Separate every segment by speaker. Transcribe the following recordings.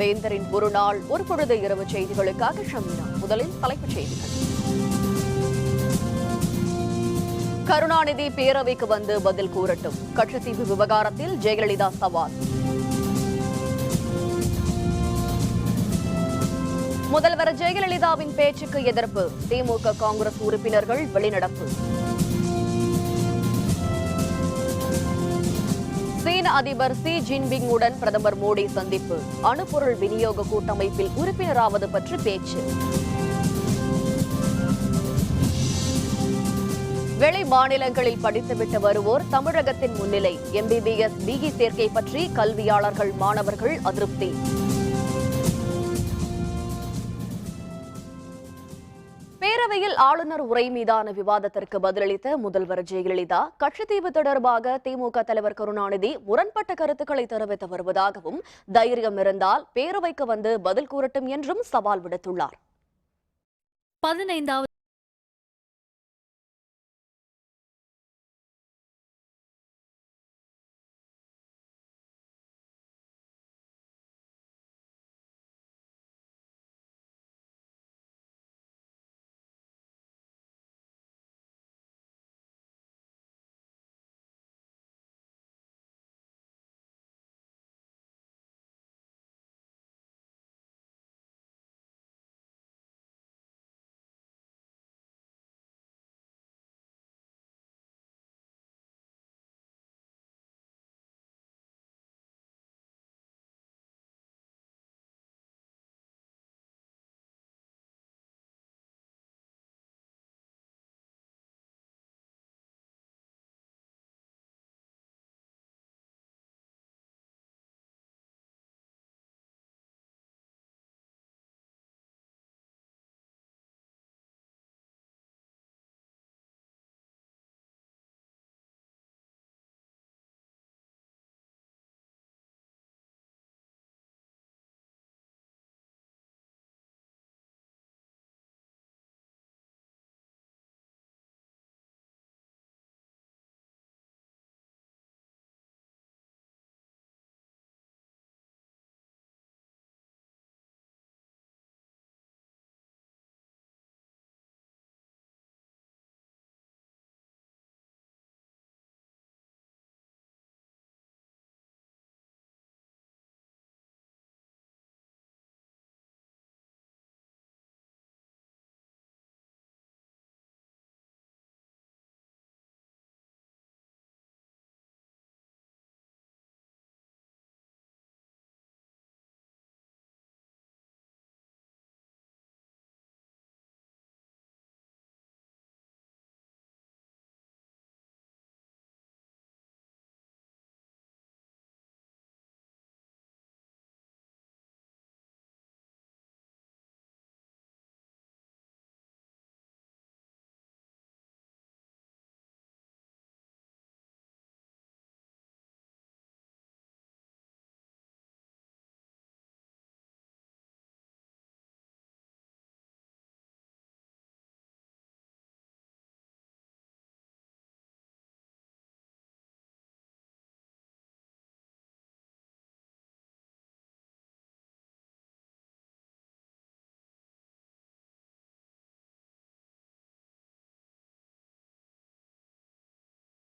Speaker 1: வேந்தரின் ஒரு நாள் ஒரு பொழுது இரவு செய்திகளுக்காக ஷமீனா. முதலில் தலைப்புச் செய்திகள். கருணாநிதி பேரவைக்கு வந்து பதில் கூறட்டும். கட்சித்தீவு விவகாரத்தில் ஜெயலலிதா சவால். முதல்வர் ஜெயலலிதாவின் பேச்சுக்கு எதிர்ப்பு. திமுக காங்கிரஸ் உறுப்பினர்கள் வெளிநடப்பு. சீன அதிபர் ஷி ஜின்பிங் உடன் பிரதமர் மோடி சந்திப்பு. அணுப்பொருள் விநியோக கூட்டமைப்பில் உறுப்பினராவது பற்றி பேச்சு. வெளி மாநிலங்களில் படித்துவிட்டு வருவோர் தமிழகத்தின் முன்னிலை. MBBS BE சேர்க்கை பற்றி கல்வியாளர்கள் மாணவர்கள் அதிருப்தி. பேரவையில் ஆளுநர் உரை மீதான விவாதத்திற்கு பதிலளித்த முதல்வர் ஜெயலலிதா கட்சித்தீவு தொடர்பாக திமுக தலைவர் கருணாநிதி முரண்பட்ட கருத்துக்களை தெரிவித்து வருவதாகவும், தைரியம் இருந்தால் பேரவைக்கு வந்து பதில் கூறட்டும் என்றும் சவால் விடுத்துள்ளார்.
Speaker 2: 15வது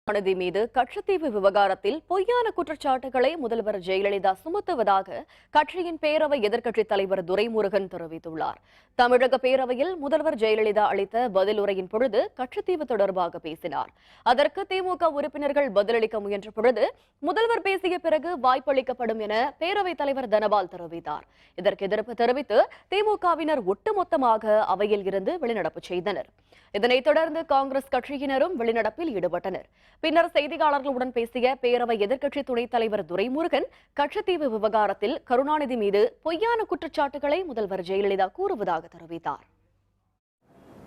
Speaker 1: கருணாநிதி மீது கட்சித்தீவு விவகாரத்தில் பொய்யான குற்றச்சாட்டுகளை முதல்வர் ஜெயலலிதா சுமத்துவதாக கட்சியின் பேரவை எதிர்க்கட்சித் தலைவர் துரைமுருகன் தெரிவித்துள்ளார். தமிழக பேரவையில் முதல்வர் ஜெயலலிதா அளித்த பதில் உரையின் பொழுது கட்சித்தீவு தொடர்பாக பேசினார். அதற்கு திமுக உறுப்பினர்கள் பதிலளிக்க முயன்ற பொழுது முதல்வர் பேசிய பிறகு வாய்ப்பளிக்கப்படும் என பேரவைத் தலைவர் தனபால் தெரிவித்தார். இதற்கு எதிர்ப்பு தெரிவித்து திமுகவினர் ஒட்டுமொத்தமாக அவையில் இருந்து வெளிநடப்பு செய்தனர். இதனைத் தொடர்ந்து காங்கிரஸ் கட்சியினரும் வெளிநடப்பில் ஈடுபட்டனர். பின்னர் செய்தியாளர்களுடன் பேசிய பேரவை எதிர்க்கட்சி துணைத் தலைவர் துரைமுருகன் கட்சித்தீவு விவகாரத்தில் கருணாநிதி மீது பொய்யான குற்றச்சாட்டுகளை முதல்வர் ஜெயலலிதா கூறுவதாக தெரிவித்தார்.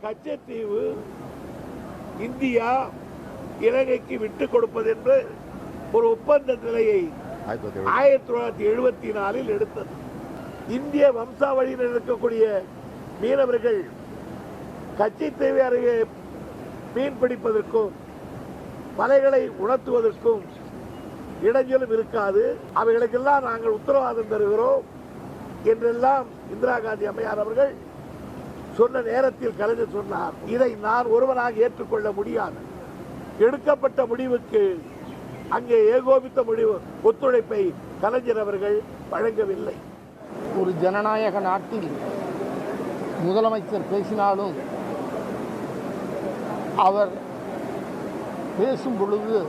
Speaker 3: கச்சத்தீவு இந்தியா இலங்கைக்கு விட்டுக் கொடுப்பது என்று ஒரு ஒப்பந்த நிலையை 1974 எடுத்தது. இந்திய வம்சாவளியினர் இருக்கக்கூடிய மீனவர்கள் கச்சத்தீவு அருகே மீன் பிடிப்பதற்கும் மலைகளை உணர்த்துவதற்கும் இடைஞ்சலும் இருக்காது. அவைகளுக்கெல்லாம் நாங்கள் உத்தரவாதம் தருகிறோம். என்றெல்லாம் இந்திரா காந்தி அம்மையார் அவர்கள் சொன்ன நேரத்தில் கலைஞர் சொன்னார், இதை நான் ஒருவனாக ஏற்றுக்கொள்ள முடியாது. எடுக்கப்பட்ட முடிவுக்கு அங்கே ஏகோபித்த முடிவு ஒத்துழைப்பை கலைஞர் அவர்கள் வழங்கவில்லை.
Speaker 2: ஒரு ஜனநாயக நாட்டில் முதலமைச்சர் பேசினாலும் அவர் பேசும் பொழுது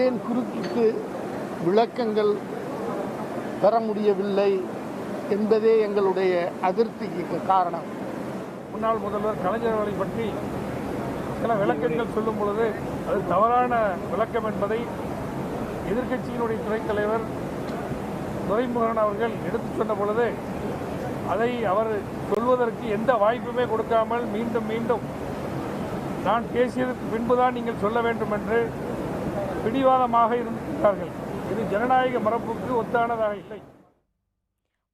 Speaker 2: ஏன் குறுக்கிட்டு விளக்கங்கள் பெற முடியவில்லை என்பதே எங்களுடைய அதிருப்திக்கு காரணம்.
Speaker 4: முன்னாள் முதல்வர் கலைஞர் அவர்களை பற்றி சில விளக்கங்கள் சொல்லும் பொழுது அது தவறான விளக்கம் என்பதை எதிர்க்கட்சியினுடைய துணைத் தலைவர் துரைமுருகன் அவர்கள் எடுத்துச் சொன்ன பொழுது அதை அவர் சொல்வதற்கு எந்த வாய்ப்புமே கொடுக்காமல் மீண்டும் மீண்டும் நான் பேசியதற்கு பின்புதான் நீங்கள் சொல்ல வேண்டும் என்று பிடிவாதமாக இருக்கிறார்கள். இது ஜனநாயக மரபுக்கு ஒத்தானதாக இல்லை.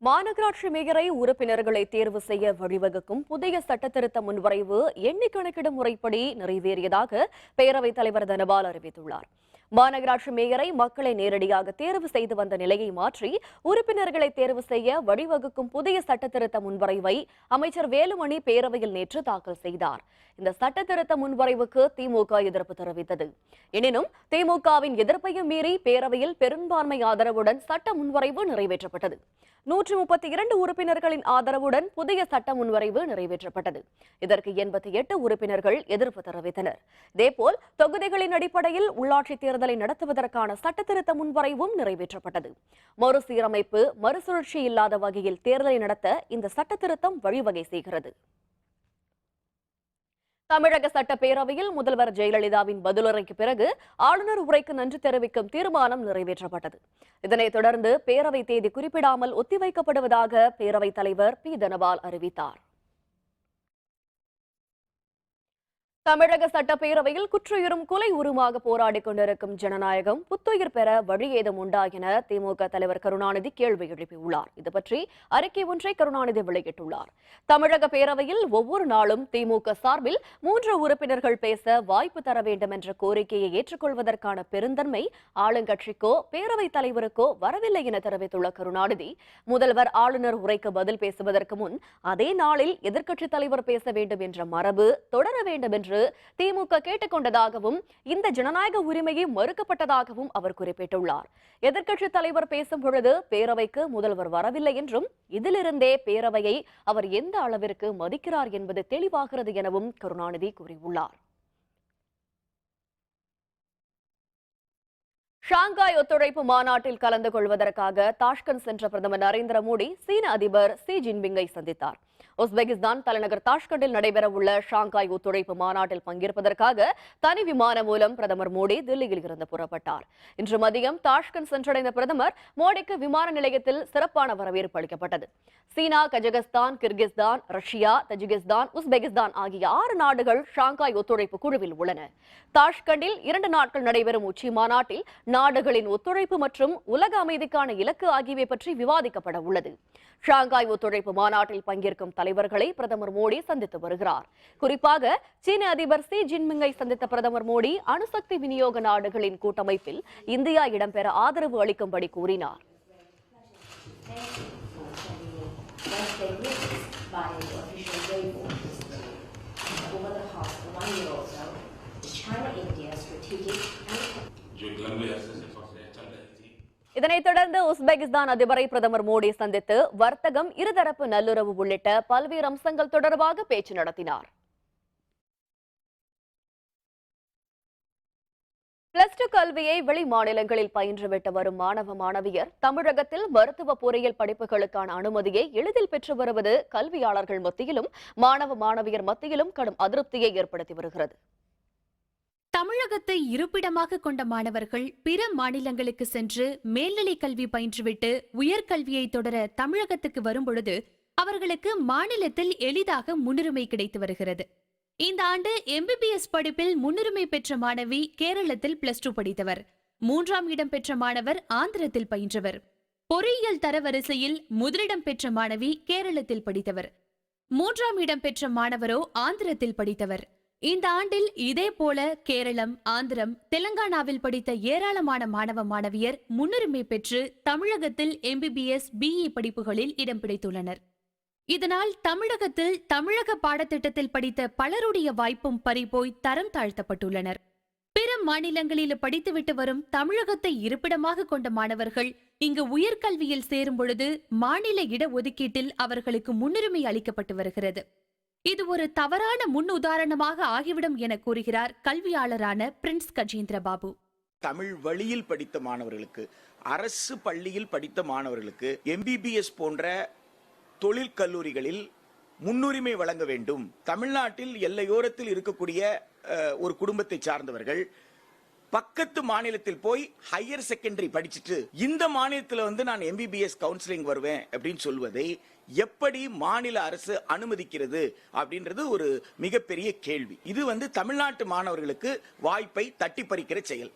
Speaker 1: மாநகராட்சி மேயரை உறுப்பினர்களை தேர்வு செய்ய வழிவகுக்கும் புதிய சட்டத்திருத்த முன்வரைவு எண்ணி கணக்கிடும் முறைப்படி நிறைவேறியதாக பேரவைத் தலைவர் தனபால் அறிவித்துள்ளார். மாநகராட்சி மேயரை மக்களை நேரடியாக தேர்வு செய்து வந்த நிலையை மாற்றி உறுப்பினர்களை தேர்வு செய்ய வழிவகுக்கும் புதிய சட்டத்திருத்த முன்வரைவை அமைச்சர் வேலுமணி பேரவையில் நேற்று தாக்கல் செய்தார். இந்த சட்டத்திருத்த முன்வரைவுக்கு திமுக எதிர்ப்பு தெரிவித்தது. எனினும் திமுகவின் எதிர்ப்பையும் மீறி பேரவையில் பெரும்பான்மை ஆதரவுடன் சட்ட முன்வரைவு நிறைவேற்றப்பட்டது. 132 உறுப்பினர்களின் ஆதரவுடன் புதிய சட்ட முன்வரைவு நிறைவேற்றப்பட்டது. இதற்கு 88 உறுப்பினர்கள் எதிர்ப்பு தெரிவித்தனர். இதேபோல் தொகுதிகளின் அடிப்படையில் உள்ளாட்சி தேர்தலை நடத்துவதற்கான சட்டத்திருத்த முன்வரைவும் நிறைவேற்றப்பட்டது. மறுசீரமைப்பு மறுசுழற்சி இல்லாத வகையில் தேர்தலை நடத்த இந்த சட்டத்திருத்தம் வழிவகை செய்கிறது. தமிழக சட்டப்பேரவையில் முதல்வர் ஜெயலலிதாவின் பதிலுரைக்கு பிறகு ஆளுநர் உரைக்கு நன்றி தெரிவிக்கும் தீர்மானம் நிறைவேற்றப்பட்டது. இதனைத் தொடர்ந்து பேரவை தேதி குறிப்பிடாமல் ஒத்திவைக்கப்படுவதாக பேரவைத் தலைவர் பி தனபால் அறிவித்தார். தமிழக சட்டப்பேரவையில் குற்றுயிரும் கொலை உருமாக போராடிக் கொண்டிருக்கும் ஜனநாயகம் புத்துயிர் பெற வழி ஏதும் உண்டா என திமுக தலைவர் கருணாநிதி கேள்வி எழுப்பியுள்ளார். இது பற்றி அறிக்கை ஒன்றை கருணாநிதி வெளியிட்டுள்ளார். தமிழக பேரவையில் ஒவ்வொரு நாளும் திமுக சார்பில் 3 உறுப்பினர்கள் பேச வாய்ப்பு தர வேண்டும் என்ற கோரிக்கையை ஏற்றுக்கொள்வதற்கான பெருந்தன்மை ஆளுங்கட்சிக்கோ பேரவைத் தலைவருக்கோ வரவில்லை என தெரிவித்துள்ள கருணாநிதி, முதல்வர் ஆளுநர் உரைக்கு பதில் பேசுவதற்கு முன் அதே நாளில் எதிர்க்கட்சித் தலைவர் பேச வேண்டும் என்ற மரபு தொடர வேண்டும் என்று திமுக கேட்டுக்கொண்டதாகவும் இந்த ஜனநாயக உரிமையை மறுக்கப்பட்டதாகவும் அவர் குறிப்பிட்டுள்ளார். எதிர்க்கட்சித் தலைவர் பேசும் பொழுது பேரவைக்கு முதல்வர் வரவில்லை என்றும் இதிலிருந்தே பேரவையை அவர் எந்த அளவிற்கு மதிக்கிறார் என்பது தெளிவாகிறது எனவும் கருணாநிதி கூறியுள்ளார். ஷாங்காய் ஒத்துழைப்பு மாநாட்டில் கலந்து கொள்வதற்காக தாஷ்கண்ட் சென்ற பிரதமர் நரேந்திர மோடி சீன அதிபர் ஷி ஜின்பிங்கை சந்தித்தார். உஸ்பெகிஸ்தான் தலைநகர் தாஷ்கண்டில் நடைபெறவுள்ள ஷாங்காய் ஒத்துழைப்பு மாநாட்டில் பங்கேற்பதற்காக தனி விமானம் மூலம் பிரதமர் மோடி தில்லியில் இருந்து புறப்பட்டார். இன்று மதியம் தாஷ்கண்ட் சென்றடைந்த பிரதமர் மோடிக்கு விமான நிலையத்தில் சிறப்பான வரவேற்பு அளிக்கப்பட்டது. China, Kazakhstan, Kyrgyzstan, Russia, Tajikistan, Uzbekistan ஆகிய 6 நாடுகள் ஷாங்காய் ஒத்துழைப்பு குழுவில் உள்ளன. தாஷ்கண்டில் 2 நாட்கள் நடைபெறும் உச்சி மாநாட்டில் நாடுகளின் ஒத்துழைப்பு மற்றும் உலக அமைதிக்கான இலக்கு ஆகியவை பற்றி விவாதிக்கப்பட உள்ளது. ஷாங்காய் ஒத்துழைப்பு மாநாட்டில் பங்கேற்கும் தலைவர்களை பிரதமர் மோடி சந்தித்து வருகிறார். குறிப்பாக சீன அதிபர் ஷி ஜின்பிங்கை சந்தித்த பிரதமர் மோடி அணுசக்தி விநியோக நாடுகளின் கூட்டமைப்பில் இந்தியா இடம்பெற ஆதரவு அளிக்கும்படி கூறினார். இதனைத் தொடர்ந்து உஸ்பெகிஸ்தான் அதிபரை பிரதமர் மோடி சந்தித்து வர்த்தகம், இருதரப்பு நல்லுறவு உள்ளிட்ட பல்வேறு அம்சங்கள் தொடர்பாக பேச்சு நடத்தினார். +2 கல்வியை வெளி மாநிலங்களில் பயின்றுவிட்டு வரும் மாணவ மாணவியர் தமிழகத்தில் மருத்துவ பொறியியல் படிப்புகளுக்கான அனுமதியை எளிதில் பெற்று வருவது கல்வியாளர்கள் மத்தியிலும் மாணவ மாணவியர் மத்தியிலும் கடும் அதிருப்தியை ஏற்படுத்தி வருகிறது.
Speaker 5: தமிழகத்தை இருப்பிடமாக கொண்ட மாணவர்கள் பிற மாநிலங்களுக்கு சென்று மேல்நிலை கல்வி பயின்றுவிட்டு உயர்கல்வியை தொடர தமிழகத்துக்கு வரும்பொழுது அவர்களுக்கு மாநிலத்தில் எளிதாக முன்னுரிமை கிடைத்து வருகிறது. இந்த ஆண்டு MBBS படிப்பில் முன்னுரிமை பெற்ற மாணவி கேரளத்தில் +2 படித்தவர். 3ஆம் இடம் பெற்ற மாணவர் ஆந்திரத்தில் பயின்றவர். பொறியியல் தரவரிசையில் முதலிடம் பெற்ற மாணவி கேரளத்தில் படித்தவர். 3ஆம் இடம் பெற்ற மாணவரோ ஆந்திரத்தில் படித்தவர். இந்த ஆண்டில் இதே போல கேரளம், ஆந்திரம், தெலங்கானாவில் படித்த ஏராளமான மாணவ மாணவியர் முன்னுரிமை பெற்று தமிழகத்தில் MBBS, BE படிப்புகளில் இடம் பிடித்துள்ளனர். இதனால் தமிழகத்தில் தமிழக பாடத்திட்டத்தில் படித்த பலருடைய வாய்ப்பும் பறிபோய் தரம் தாழ்த்தப்பட்டுள்ளனர். பிற மாநிலங்களில் படித்துவிட்டு வரும் தமிழகத்தை இருப்பிடமாக கொண்ட மாணவர்கள் இங்கு உயர்கல்வியில் சேரும் பொழுது மாநில இடஒதுக்கீட்டில் அவர்களுக்கு முன்னுரிமை அளிக்கப்பட்டு வருகிறது. இது ஒரு தவறான முன் உதாரணமாக ஆகிவிடும் என கூறுகிறார் கல்வியாளரான பிரின்ஸ் கஜேந்திர பாபு.
Speaker 6: தமிழ் வழியில் படித்த மாணவர்களுக்கு, அரசு பள்ளியில் படித்த மாணவர்களுக்கு MBBS போன்ற தொழில் கல்லூரிகளில் முன்னுரிமை வழங்க வேண்டும். தமிழ்நாட்டில் எல்லையோரத்தில் இருக்கக்கூடிய ஒரு குடும்பத்தை சார்ந்தவர்கள் பக்கத்து மாநிலத்தில் போய் ஹையர் செகண்டரி படிச்சுட்டு இந்த மாநிலத்தில் நான் MBBS கவுன்சிலிங் வருவேன் அப்படின்னு சொல்வதை எப்படி மாநில அரசு அனுமதிக்கிறது அப்படின்றது ஒரு மிகப்பெரிய கேள்வி. இது தமிழ்நாட்டு மாணவர்களுக்கு வாய்ப்பை தட்டி பறிக்கிற செயல்.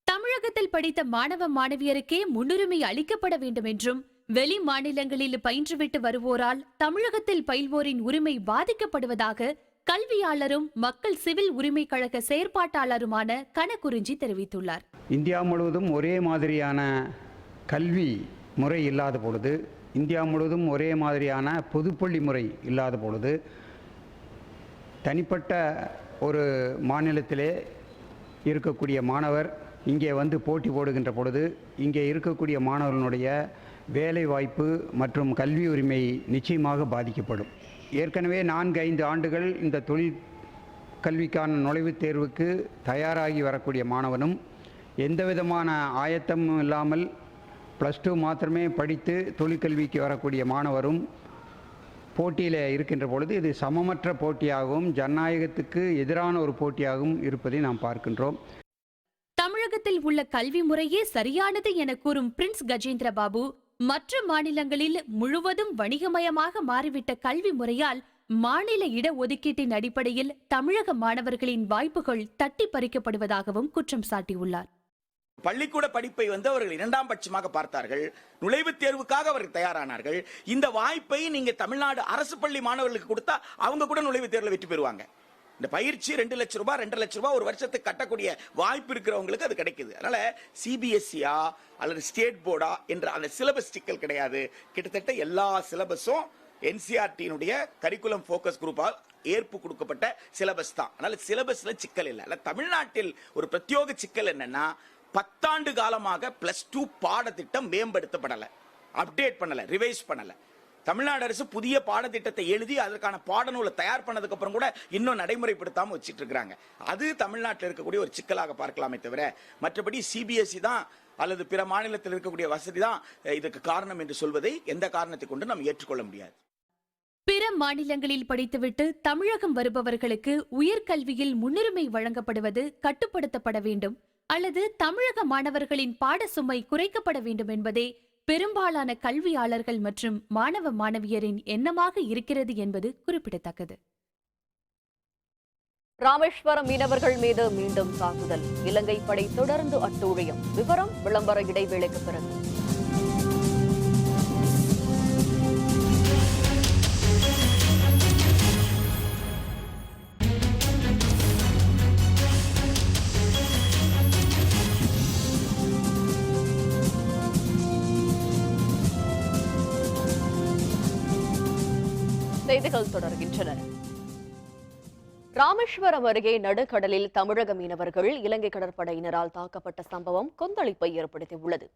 Speaker 5: தமிழகத்தில் படித்த மாணவ மாணவியருக்கே முன்னுரிமை அளிக்கப்பட வேண்டும் என்றும், வெளி மாநிலங்களில் பயின்றுவிட்டு வருவோரால் தமிழகத்தில் பயில்வோரின் உரிமை பாதிக்கப்படுவதாக கல்வியாளரும் மக்கள் சிவில் உரிமை கழக செயற்பாட்டாளருமான கனகுறிஞ்சி தெரிவித்துள்ளார்.
Speaker 7: இந்தியா முழுவதும் ஒரே மாதிரியான கல்வி முறை இல்லாத பொழுது, இந்தியா முழுவதும் ஒரே மாதிரியான பொதுப்பள்ளி முறை இல்லாத பொழுது, தனிப்பட்ட ஒரு மாநிலத்திலே இருக்கக்கூடிய மாணவர் இங்கே போட்டி போடுகின்ற பொழுது இங்கே இருக்கக்கூடிய மாணவர்களுடைய வேலை வாய்ப்பு மற்றும் கல்வி உரிமை நிச்சயமாக பாதிக்கப்படும். ஏற்கனவே 4-5 ஆண்டுகள் இந்த தொழில் கல்விக்கான நுழைவுத் தேர்வுக்கு தயாராகி வரக்கூடிய மாணவனும் எந்தவிதமான ஆயத்தமும் இல்லாமல் +2 மாத்திரமே படித்து தொழிற்கல்விக்கு வரக்கூடிய மாணவரும் போட்டியில் இருக்கின்ற பொழுது இது சமமற்ற போட்டியாகவும் ஜனநாயகத்துக்கு எதிரான ஒரு போட்டியாகவும் இருப்பதை நாம் பார்க்கின்றோம்.
Speaker 5: தமிழகத்தில் உள்ள கல்வி முறையே சரியானது என கூறும் பிரின்ஸ் கஜேந்திர பாபு, மற்ற மாநிலங்களில் முழுவதும் வணிகமயமாக மாறிவிட்ட கல்வி முறையால் மாநில இடஒதுக்கீட்டின் அடிப்படையில் தமிழக மாணவர்களின் வாய்ப்புகள் தட்டி பறிக்கப்படுவதாகவும் குற்றம் சாட்டியுள்ளார்.
Speaker 6: பள்ளிக்கூட படிப்பை அவர்கள் இரண்டாம் பட்சமாக பார்த்தார்கள். நுழைவுத் தேர்வுக்காக அவர்கள் தயாரானார்கள். இந்த வாய்ப்பை நீங்க தமிழ்நாடு அரசு பள்ளி மாணவர்களுக்கு கொடுத்தா அவங்க கூட நுழைவுத் தேர்வில் வெற்றி பெறுவாங்க. இந்த பயிற்சி 2 லட்சம் ரூபாய் 2.5 லட்சம் ரூபாய் ஒரு வருஷத்துக்கு கட்டக்கூடிய வாய்ப்பு இருக்கிறவங்களுக்கு அது கிடைக்குது. அதனால CBSE-யா அல்லது ஸ்டேட் போர்டா என்ற அந்த சிலபஸ் சிக்கல் கிடையாது. கிட்டத்தட்ட எல்லா சிலபஸும் NCERT-னுடைய கரிக்குலம் ஃபோக்கஸ் குரூப்பால் ஏற்பு கொடுக்கப்பட்ட சிலபஸ் தான். அதனால சிலபஸ்ல சிக்கல் இல்லை. தமிழ்நாட்டில் ஒரு பிரத்யேக சிக்கல் என்னன்னா 10 ஆண்டு காலமாக +2 பாடத்திட்டம் மேம்படுத்தப்படலை, அப்டேட் பண்ணல, ரிவைஸ் பண்ணல. தமிழ்நாடு அரசு புதிய பாடத்திட்டத்தை எழுதி அதற்கான பாடநூலை தயார் பண்ணதுக்கு அப்புறம் கூட இன்னும் நடைமுறைப்படுத்தாம வச்சிட்டு இருக்காங்க. அது தமிழ்நாட்டில் இருக்கக்கூடிய ஒரு சிக்கலாக பார்க்கலாமே தவிர மற்றபடி CBSE தான் அல்லது பிற மாநிலத்தில் இருக்கக்கூடிய வசதி தான் இதுக்கு காரணம் என்று சொல்வதை எந்த காரணத்தை கொண்டு நாம் ஏற்றுக்கொள்ள முடியாது.
Speaker 5: பிற மாநிலங்களில் படித்துவிட்டு தமிழகம் வருபவர்களுக்கு உயர்கல்வியில் முன்னுரிமை வழங்கப்படுவது கட்டுப்படுத்தப்பட வேண்டும் அல்லது தமிழக மாணவர்களின் பாட சுமை குறைக்கப்பட வேண்டும் என்பதே பெரும்பாலான கல்வியாளர்கள் மற்றும் மாணவ மாணவியரின் எண்ணமாக இருக்கிறது என்பது குறிப்பிடத்தக்கது.
Speaker 1: ராமேஸ்வரம் மீனவர்கள் மீது மீண்டும் தாக்குதல். இலங்கை படை தொடர்ந்து அட்டூழியம். விவரம் விளம்பர இடைவேளைக்கு பிறகு. செய்திகள் தொடர்கின்றன. ராமேஸ்வரம் அருகே நடுக்கடலில் தமிழக மீனவர்கள் இலங்கை கடற்படையினரால் தாக்கப்பட்ட சம்பவம் கொந்தளிப்பை ஏற்படுத்தியுள்ளது.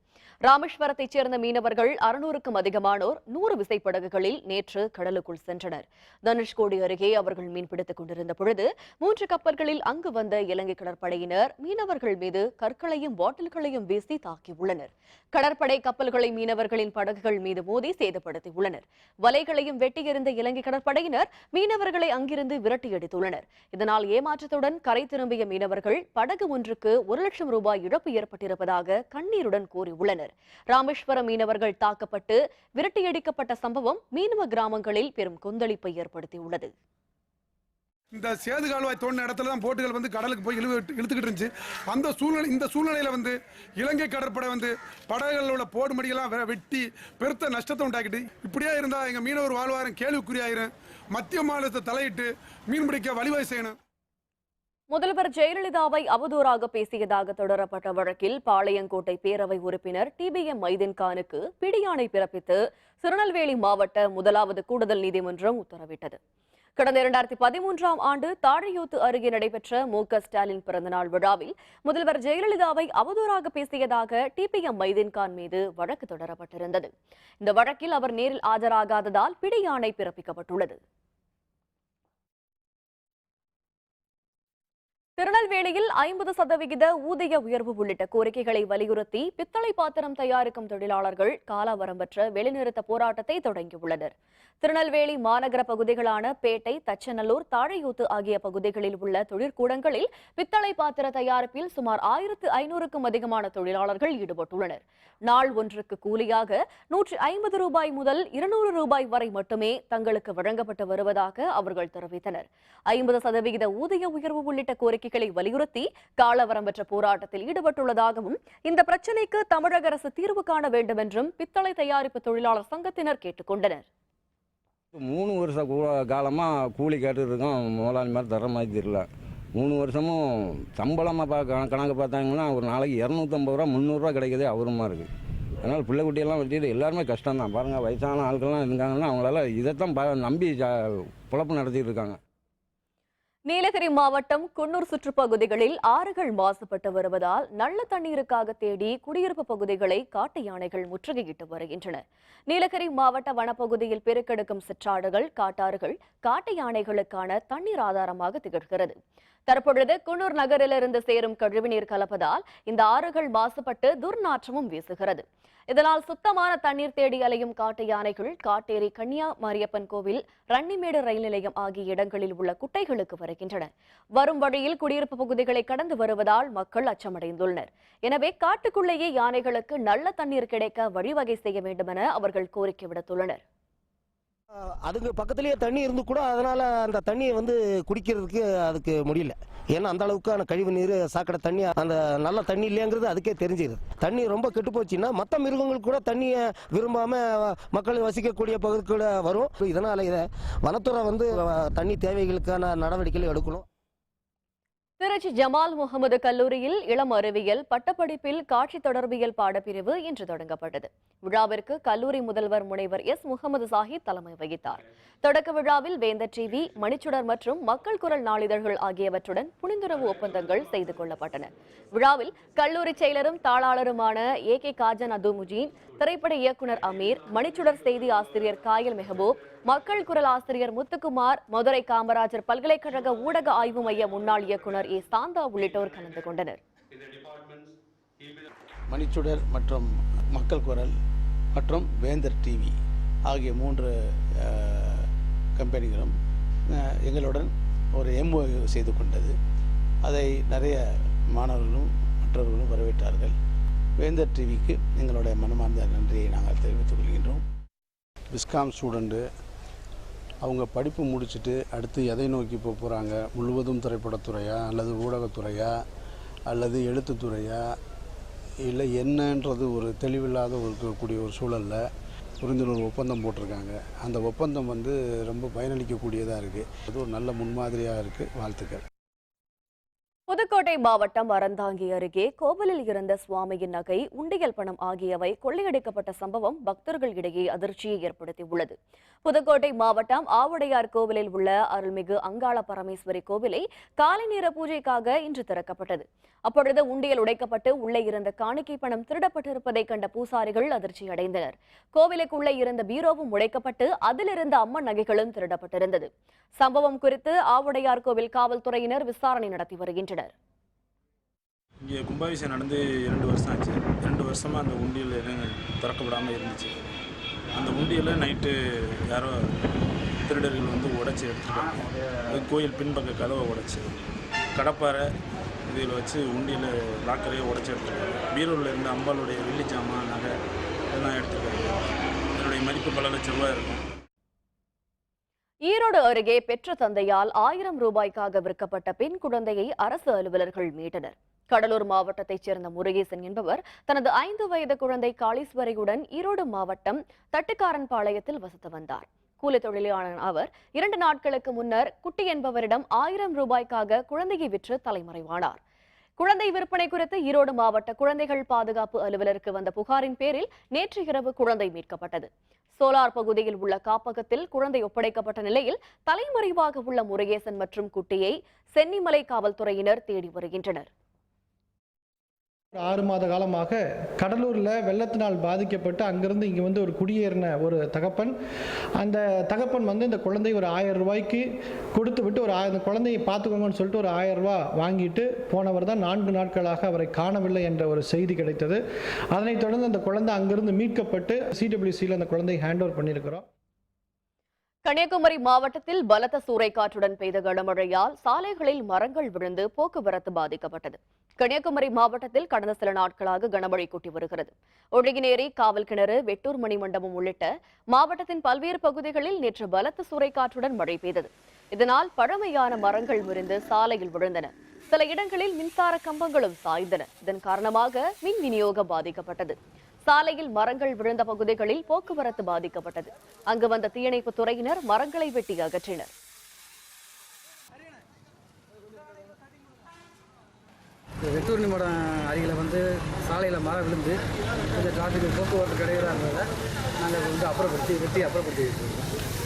Speaker 1: ராமேஸ்வரத்தைச் சேர்ந்த மீனவர்கள் 600க்கும் அதிகமானோர் 100 விசைப்படகுகளில் நேற்று கடலுக்குள் சென்றனர். தனுஷ்கோடி அருகே அவர்கள் மீன்பிடித்துக் கொண்டிருந்த பொழுது 3 கப்பல்களில் அங்கு வந்த இலங்கை கடற்படையினர் மீனவர்கள் மீது கற்களையும் பாட்டில்களையும் வீசி தாக்கியுள்ளனர். கடற்படை கப்பல்களை மீனவர்களின் படகுகள் மீது மோதி சேதப்படுத்தியுள்ளனர். வலைகளையும் வெட்டி எறிந்த இலங்கை கடற்படையினர் மீனவர்களை அங்கிருந்து விரட்டியடித்துள்ளனர். இதனால் ஏமாற்றத்துடன் கரை திரும்பிய மீனவர்கள் படகு ஒன்றுக்கு 1 லட்சம் ரூபாய் இழப்பு ஏற்பட்டிருப்பதாக கண்ணீருடன் கூறியுள்ளனர். ராமேஸ்வரம் மீனவர்கள் தாக்கப்பட்டு விரட்டியடிக்கப்பட்ட சம்பவம் மீனவ கிராமங்களில் பெரும் கொந்தளிப்பை ஏற்படுத்தியுள்ளது.
Speaker 8: இந்த சேது கால்வாய் தோண்டின இடத்துல தான் போட்டுகள் கடலுக்கு போய் இழுத்துக்கிட்டு இருந்துச்சு. அந்த சூழ்நிலை இந்த சூழ்நிலையில இலங்கை கடற்படை படகுகளில் உள்ள போடு மடியெல்லாம் வெட்டி பெருத்த நஷ்டத்தை உண்டாக்கிட்டு இப்படியே இருந்தா எங்க மீனவர் வாழ்வாரம் கேள்விக்குறியாயிரும். மத்திய மாநிலத்தை தலையிட்டு மீன்பிடிக்க வழிவகை செய்யணும்.
Speaker 1: முதல்வர் ஜெயலலிதாவை அவதூறாக பேசியதாக தொடரப்பட்ட வழக்கில் பாளையங்கோட்டை பேரவை உறுப்பினர் TBM மைதீன்கானுக்கு பிடியாணை பிறப்பித்து திருநெல்வேலி மாவட்ட முதலாவது கூடுதல் நீதிமன்றம் உத்தரவிட்டது. கடந்த 2013ஆம் ஆண்டு தாழையூத்து அருகே நடைபெற்ற மு.க.ஸ்டாலின் பிறந்தநாள் விழாவில் முதல்வர் ஜெயலலிதாவை அவதூறாக பேசியதாக TBM மைதீன்கான் மீது வழக்கு தொடரப்பட்டிருந்தது. இந்த வழக்கில் அவர் நேரில் ஆஜராகாததால் பிடியாணை பிறப்பிக்கப்பட்டுள்ளது. திருநெல்வேலியில் 50% ஊதிய உயர்வு உள்ளிட்ட கோரிக்கைகளை வலியுறுத்தி பித்தளை பாத்திரம் தயாரிக்கும் தொழிலாளர்கள் காலவரம்பற்ற வேலைநிறுத்த போராட்டத்தை தொடங்கியுள்ளனர். திருநெல்வேலி மாநகர பகுதிகளான பேட்டை, தச்சநல்லூர், தாழையூத்து ஆகிய பகுதிகளில் உள்ள தொழிற்கூடங்களில் பித்தளை பாத்திர தயாரிப்பில் சுமார் 1500க்கும் அதிகமான தொழிலாளர்கள் ஈடுபட்டுள்ளனர். நாள் ஒன்றுக்கு கூலியாக 150 ரூபாய் முதல் 200 ரூபாய் வரை மட்டுமே தங்களுக்கு வழங்கப்பட்டு வருவதாக அவர்கள் தெரிவித்தனர். 50% ஊதிய உயர்வு உள்ளிட்ட கோரிக்கைகளை வலியுறுத்தி காலவரம்பற்ற போராட்டத்தில் ஈடுபட்டுள்ளதாகவும் இந்த பிரச்சினைக்கு தமிழக அரசு தீர்வு காண வேண்டும் என்றும் பித்தளை தயாரிப்பு தொழிலாளர் சங்கத்தினர் கேட்டுக் கொண்டனர்.
Speaker 9: 3 வருஷ காலமாக கூலி கேட்டுருக்கோம். முதலாளி மாதிரி தர மாதிரி தெரியல. 3 வருஷமும் சம்பளமாக கணக்கு பார்த்தாங்கன்னா ஒரு நாளைக்கு 250 ரூபா 300 ரூபா கிடைக்கிறதே அவருமா இருக்குது. அதனால் பிள்ளை குட்டியெல்லாம் வெட்டிட்டு எல்லாருமே கஷ்டம் தான். பாருங்கள், வயசான ஆட்கள்லாம் இருக்காங்கன்னா அவங்களால இதைத்தான் நம்பி பொழப்பு நடத்திட்டு இருக்காங்க.
Speaker 1: நீலகிரி மாவட்டம் குன்னூர் சுற்றுப்பகுதிகளில் ஆறுகள் மாசுபட்டு வருவதால் நல்ல தண்ணீருக்காக தேடி குடியிருப்பு பகுதிகளை காட்டு யானைகள் முற்றுகையிட்டு வருகின்றன. நீலகிரி மாவட்ட வனப்பகுதியில் பெருக்கெடுக்கும் சிற்றாடுகள், காட்டாறுகள் காட்டு யானைகளுக்கான தண்ணீர் ஆதாரமாக திகழ்கிறது. தற்பொழுது குன்னூர் நகரிலிருந்து சேரும் கழிவுநீர் கலப்பதால் இந்த ஆறுகள் மாசுபட்டு துர்நாற்றமும் வீசுகிறது. இதனால் சுத்தமான தண்ணீர் தேடி அலையும் காட்டு யானைகள் காட்டேரி, கன்னியா மாரியப்பன் கோவில், ரன்னிமேடு ரயில் நிலையம் ஆகிய இடங்களில் உள்ள குட்டைகளுக்கு வருகின்றன. வரும் வழியில் குடியிருப்பு பகுதிகளை கடந்து வருவதால் மக்கள் அச்சமடைந்துள்ளனர். எனவே காட்டுக்குள்ளேயே யானைகளுக்கு நல்ல தண்ணீர் கிடைக்க வழிவகை செய்ய வேண்டும் என அவர்கள் கோரிக்கை விடுத்துள்ளனர்.
Speaker 10: அதுக்கு பக்கத்திலேயே தண்ணி இருந்து கூட அதனால அந்த தண்ணியை குடிக்கிறதுக்கு அதுக்கு முடியல. ஏன்னா அந்த அளவுக்கான கழிவு நீர், சாக்கடை தண்ணி, அந்த நல்ல தண்ணி இல்லைங்கிறது அதுக்கே தெரிஞ்சிருது. தண்ணி ரொம்ப கெட்டு போச்சுன்னா மற்ற மிருகங்கள் கூட தண்ணியை விரும்பாம மக்கள் வசிக்கக்கூடிய பகுதிக்குள்ள வரும். இதனால இதை வனத்துறை தண்ணி தேவைகளுக்கான நடவடிக்கைகள் எடுக்கணும்.
Speaker 1: திருச்சி ஜமால் முகமது கல்லூரியில் இளம் அறிவியல் பட்டப்படிப்பில் காட்சி தொடர்பியல் பாடப்பிரிவு இன்று தொடங்கப்பட்டது. விழாவிற்கு கல்லூரி முதல்வர் முனைவர் எஸ். முகமது சாஹித் தலைமை வகித்தார். தொடக்க விழாவில் வேந்தர் டிவி, மணிச்சுடர் மற்றும் மக்கள் குரல் நாளிதழ்கள் ஆகியவற்றுடன் புனிந்துறவு ஒப்பந்தங்கள் செய்து கொள்ளப்பட்டன. விழாவில் கல்லூரி செயலரும் தாளாளருமான A.K. காஜன் அதுமுஜீன், திரைப்பட இயக்குனர் அமீர், மணிச்சுடர் செய்தி ஆசிரியர் காயல் மெஹபூப், மக்கள் குரல் ஆசிரியர் முத்துக்குமார், மதுரை காமராஜர் பல்கலைக்கழக ஊடக ஆய்வு மைய முன்னாள் இயக்குனர் ஏ. சாந்தா உள்ளிட்டோர் கலந்து கொண்டனர்.
Speaker 11: மணிச்சுடர் மற்றும் மக்கள் குரல் மற்றும் வேந்தர் டிவி ஆகிய 3 கம்பெனிகளும் எங்களுடன் ஒரு MOU செய்து கொண்டது. அதை நிறைய மாணவர்களும் மற்றவர்களும் வரவேற்றார்கள். வேந்தர் டிவிக்கு எங்களுடைய மனமார்ந்த நன்றியை நாங்கள் தெரிவித்துக் கொள்கின்றோம். விஸ்காம் ஸ்டூடெண்ட்டு அவங்க படிப்பு முடிச்சுட்டு அடுத்து எதை நோக்கி போகிறாங்க, முழுவதும் திரைப்படத்துறையா அல்லது ஊடகத்துறையா அல்லது எழுத்துத்துறையா இல்லை என்னன்றது ஒரு தெளிவில்லாத இருக்கக்கூடிய ஒரு சூழலில் புரிந்துணர்வு ஒப்பந்தம் போட்டிருக்காங்க. அந்த ஒப்பந்தம் ரொம்ப பயனளிக்கக்கூடியதாக இருக்குது. அது ஒரு நல்ல முன்மாதிரியாக இருக்குது. வாழ்த்துக்கள்.
Speaker 1: புதுக்கோட்டை மாவட்டம் அறந்தாங்கி அருகே கோவிலில் இருந்த சுவாமியின் நகை, உண்டியல் பணம் ஆகியவை கொள்ளையடிக்கப்பட்ட சம்பவம் பக்தர்கள் இடையே அதிர்ச்சியை ஏற்படுத்தியுள்ளது. புதுக்கோட்டை மாவட்டம் ஆவுடையார் கோவிலில் உள்ள அருள்மிகு அங்காள பரமேஸ்வரி கோவிலை காலை நேர பூஜைக்காக இன்று திறக்கப்பட்டது. அப்பொழுது உண்டியல் உடைக்கப்பட்டு உள்ளே இருந்த காணிக்கை பணம் திருடப்பட்டிருப்பதை கண்ட பூசாரிகள் அதிர்ச்சி அடைந்தனர். கோவிலுக்குள்ளே இருந்த பீரோவும் உடைக்கப்பட்டு அதிலிருந்த அம்மன் நகைகளும் திருடப்பட்டிருந்தது. சம்பவம் குறித்து ஆவுடையார் கோவில் காவல்துறையினர் விசாரணை நடத்தி வருகின்றனர்.
Speaker 12: இங்கே கும்பாபிஷேகம் நடந்து 2 வருஷம் ஆச்சு. 2 வருஷமாக அந்த உண்டியல் திறக்கப்படாமல் இருந்துச்சு. அந்த உண்டியலை நைட்டு யாரோ திருடர்கள் உடைச்சி எடுத்துட்டாங்க. அது கோயில் பின்பக்க கதவை உடைச்சி கடப்பாறை இதில் வச்சு உண்டியில் லாக்கரையே உடைச்சி எடுத்துருக்காங்க. பீரோவில் இருந்த அம்பாளுடைய வெள்ளி ஜாமான், நகை இதெல்லாம் எடுத்துருக்காங்க. இதனுடைய மதிப்பு பல லட்சம் ரூபாய் இருக்கும்.
Speaker 1: ஈரோடு அருகே பெற்ற தந்தையால் 1000 ரூபாய்க்காக விற்கப்பட்ட பெண் குழந்தையை அரசு அலுவலர்கள் மீட்டனர். கடலூர் மாவட்டத்தைச் சேர்ந்த முருகேசன் என்பவர் தனது 5 வயது குழந்தை காளீஸ்வரியுடன் ஈரோடு மாவட்டம் தட்டுக்காரன்பாளையத்தில் வசித்து வந்தார். கூலி தொழிலாளர் அவர் 2 நாட்களுக்கு முன்னர் குட்டி என்பவரிடம் 1000 ரூபாய்க்காக குழந்தையை விற்று தலைமறைவானார். குழந்தை விற்பனை குறித்து ஈரோடு மாவட்ட குழந்தைகள் பாதுகாப்பு அலுவலருக்கு வந்த புகாரின் பேரில் நேற்று இரவு குழந்தை மீட்கப்பட்டது. சோலார் பகுதியில் உள்ள காப்பகத்தில் குழந்தை ஒப்படைக்கப்பட்ட நிலையில் தலைமறைவாக உள்ள முருகேசன் மற்றும் குட்டியை சென்னிமலை காவல்துறையினர் தேடி வருகின்றனர்.
Speaker 13: 6 மாத காலமாக கடலூரில் வெள்ளத்தினால் பாதிக்கப்பட்டு அங்கிருந்து இங்கே வந்து ஒரு குடியேறின ஒரு தகப்பன், அந்த தகப்பன் வந்து இந்த குழந்தை ஒரு 1000 ரூபாய்க்கு கொடுத்து விட்டு அந்த குழந்தையை பார்த்துக்கோங்கன்னு சொல்லிட்டு ஒரு 1000 ரூபாய் வாங்கிட்டு போனவர் தான் 4 நாட்களாக அவரை காணவில்லை என்ற ஒரு செய்தி கிடைத்தது. அதனைத் தொடர்ந்து அந்த குழந்தை அங்கிருந்து மீட்கப்பட்டு CWCயில் அந்த குழந்தையை ஹேண்ட் ஓவர் பண்ணியிருக்கிறோம்.
Speaker 1: கன்னியாகுமரி மாவட்டத்தில் பலத்த சூறைக்காற்றுடன் பெய்த கனமழையால் சாலைகளில் மரங்கள் விழுந்து போக்குவரத்து பாதிக்கப்பட்டது. கன்னியாகுமரி மாவட்டத்தில் கடந்த சில நாட்களாக கனமழை கொட்டி வருகிறது. ஒழுகினேரி, காவல் கிணறு, வெட்டூர் மணி மண்டபம் உள்ளிட்ட மாவட்டத்தின் பல்வேறு பகுதிகளில் நேற்று பலத்த சூறைக்காற்றுடன் மழை பெய்தது. இதனால் பழமையான மரங்கள் முறிந்து சாலையில் விழுந்தன. சில இடங்களில் மின்சார கம்பங்களும் சாய்ந்தன. இதன் காரணமாக மின் விநியோகம் பாதிக்கப்பட்டது. சாலையில் மரங்கள் விழுந்த பகுதிகளில் போக்குவரத்து பாதிக்கப்பட்டது. அங்கு வந்த தீயணைப்பு துறையினர் மரங்களை வெட்டி அகற்றினர்.
Speaker 14: வெட்டூர் மடம் அருகில் வந்து சாலையில் மரம் விழுந்து கொஞ்சம் டிராஃபிக் போக்குவரத்து கிடையாது இருந்ததை நாங்கள் வந்து அப்புறப்படுத்தி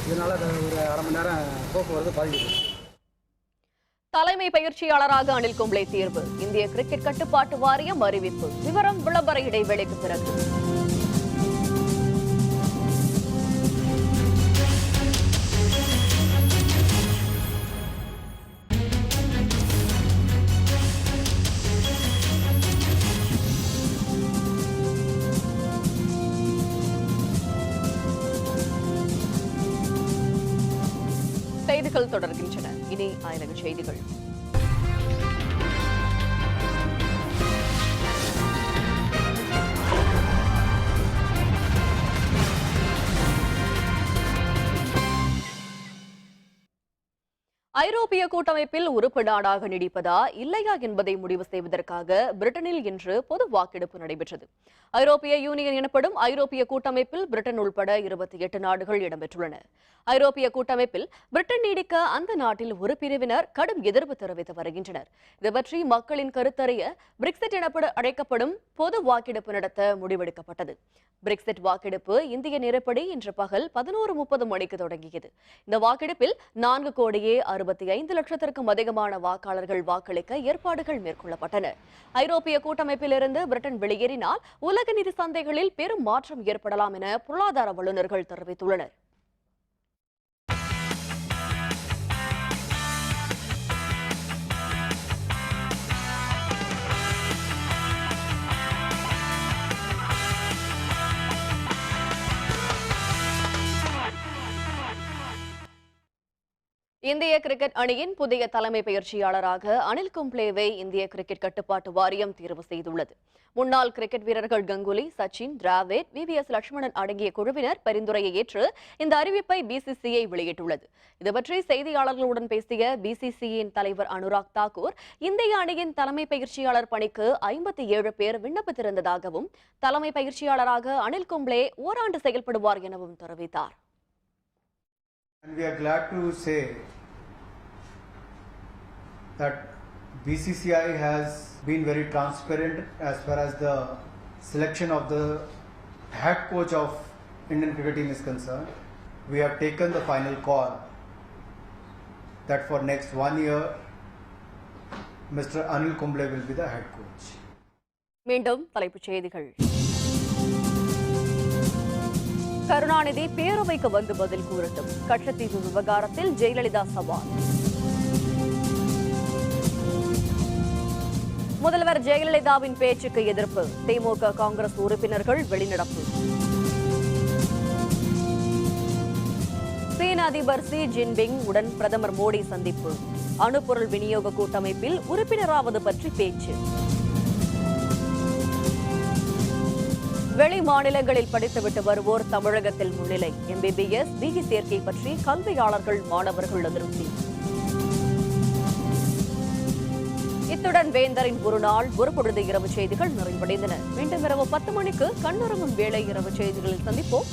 Speaker 14: இதனால் ஒரு அரை மணி நேரம் போக்குவரத்து பாதிக்கப்படும்.
Speaker 1: தலைமை பயிற்சியாளராக அனில் கும்ப்ளே தேர்வு. இந்திய கிரிக்கெட் கட்டுப்பாட்டு வாரியம் அறிவிப்பு. விவரம் விளம்பர இடைவேளைக்கு பிறகு. செய்திகள் தொடர்கின்றன. இனி அயலக செய்திகள். ஐரோப்பிய கூட்டமைப்பில் உறுப்பு நாடாக நீடிப்பதா இல்லையா என்பதை முடிவு செய்வதற்காக பிரிட்டனில் இன்று பொது வாக்கெடுப்பு நடைபெற்றது. ஐரோப்பிய யூனியன் எனப்படும் ஐரோப்பிய கூட்டமைப்பில் பிரிட்டன் உள்பட 28 நாடுகள் இடம்பெற்றுள்ளன. ஐரோப்பிய கூட்டமைப்பில் பிரிட்டன் நீடிக்க அந்த நாட்டில் ஒரு பிரிவினர் கடும் எதிர்ப்பு தெரிவித்து வருகின்றனர். இது பற்றி மக்களின் கருத்தறிய பிரெக்சிட் எனப்பட அழைக்கப்படும் பொது வாக்கெடுப்பு நடத்த முடிவெடுக்கப்பட்டது. பிரெக்சிட் வாக்கெடுப்பு இந்திய நேரப்படி இன்று பகல் 11:30 மணிக்கு தொடங்கியது. இந்த வாக்கெடுப்பில் 4,65 லட்சத்திற்கும் அதிகமான வாக்காளர்கள் வாக்களிக்க ஏற்பாடுகள் மேற்கொள்ளப்பட்டன. ஐரோப்பிய கூட்டமைப்பிலிருந்து பிரிட்டன் வெளியேறினால் உலக நிதி சந்தைகளில் பெரும் மாற்றம் ஏற்படலாம் என பொருளாதார வல்லுநர்கள் தெரிவித்துள்ளனர். இந்திய கிரிக்கெட் அணியின் புதிய தலைமை பயிற்சியாளராக அனில் கும்ப்ளேவை இந்திய கிரிக்கெட் கட்டுப்பாட்டு வாரியம் தேர்வு செய்துள்ளது. முன்னாள் கிரிக்கெட் வீரர்கள் கங்குலி, சச்சின், டிராவிட், VVS லட்சுமணன் அடங்கிய குழுவினர் பரிந்துரையை ஏற்று இந்த அறிவிப்பை BCCI வெளியிட்டுள்ளது. இதுபற்றி செய்தியாளர்களுடன் பேசிய BCCIயின் தலைவர் அனுராக் தாக்கூர், இந்திய அணியின் தலைமை பயிற்சியாளர் பணிக்கு 57 பேர் விண்ணப்பித்திருந்ததாகவும் தலைமை பயிற்சியாளராக அனில் கும்ப்ளே ஓராண்டு செயல்படுவார் எனவும் தெரிவித்தார்.
Speaker 15: And we are glad to say that BCCI has been very transparent as far as the selection of the head coach of Indian cricket team is concerned. We have taken the final call that for next 1 year, Mr. Anil Kumble will be the head coach.
Speaker 1: மீண்டும் தலைப்புச் செய்திகள். கருணாநிதி பேரவைக்கு வந்து பதில் கூறட்டும். கச்சத்தீவு விவகாரத்தில் ஜெயலலிதா சவால். முதல்வர் ஜெயலலிதாவின் பேச்சுக்கு எதிர்ப்பு. திமுக, காங்கிரஸ் உறுப்பினர்கள் வெளிநடப்பு. சீன அதிபர் ஷி ஜின்பிங் உடன் பிரதமர் மோடி சந்திப்பு. அணுப்பொருள் விநியோக கூட்டமைப்பில் உறுப்பினராவது பற்றி பேச்சு. வெளி மாநிலங்களில் படித்துவிட்டு வருவோர் தமிழகத்தில் முன்னிலை. MBBS, BE சேர்க்கை பற்றி கல்வியாளர்கள், மாணவர்கள் அதிருப்தி. இத்துடன் வேந்தரின் ஒரு நாள் ஒரு பொழுது இரவு செய்திகள் நிறைவடைந்தன. மீண்டும் இரவு 10 மணிக்கு கண்ணுறங்கும் வேளை இரவு செய்திகளில் சந்திப்போம்.